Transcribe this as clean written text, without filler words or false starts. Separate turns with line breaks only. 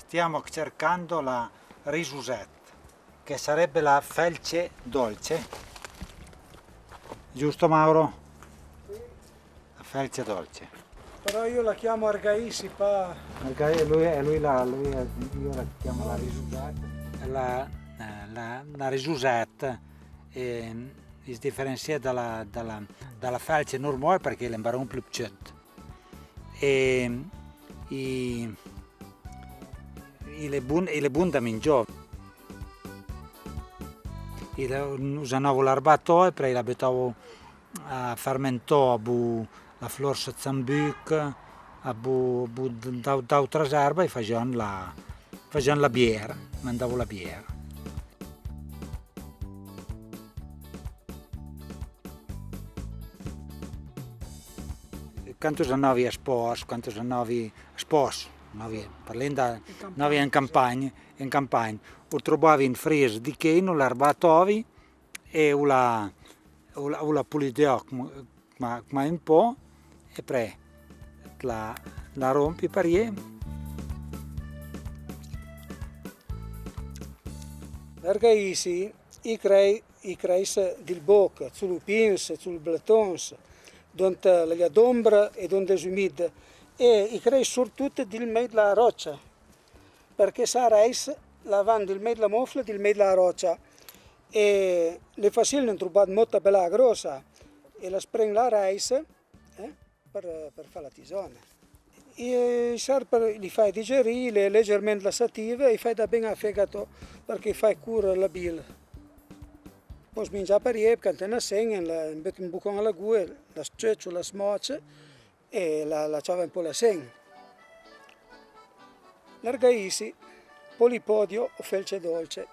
Stiamo cercando la risusette, che sarebbe la felce dolce, giusto Mauro?
Sì.
La felce dolce.
Però io la chiamo argaisi,
Magari io la chiamo la risusette. La risusette si differenzia dalla felce normale perché è un po' più piccola. E le buone da mangiare. Usavo l'arbato e la mettevo a fermentare la florsa zambuc, d'altre erbe e facevano la biera, mandavo la biera. Quando andavi a sposo, andavi in campagna, o trovavi in freezer di cheno, l'arbatovi e la pulidevi ma un po' e poi la rompi per ieri.
l'argaisi i creis del bocca, sul pins, sul blatons, donde la d'ombra e donde è umide, e i creis soprattutto del medio della roccia, perché sa reis la van del medio della mofla, del medio della roccia, e le facili hanno trovato molto bella grossa, e la spreng la reis per fare la tisana. E li fai digerire leggermente lassative e fai da bene a fegato perché fai curare la bile. Poi mangiare per ieri, quando ne segna, metti un buco alla gola, la sceccio, la smoccia e la ciava un po' la segna. L'argaisi, polipodio o felce dolce.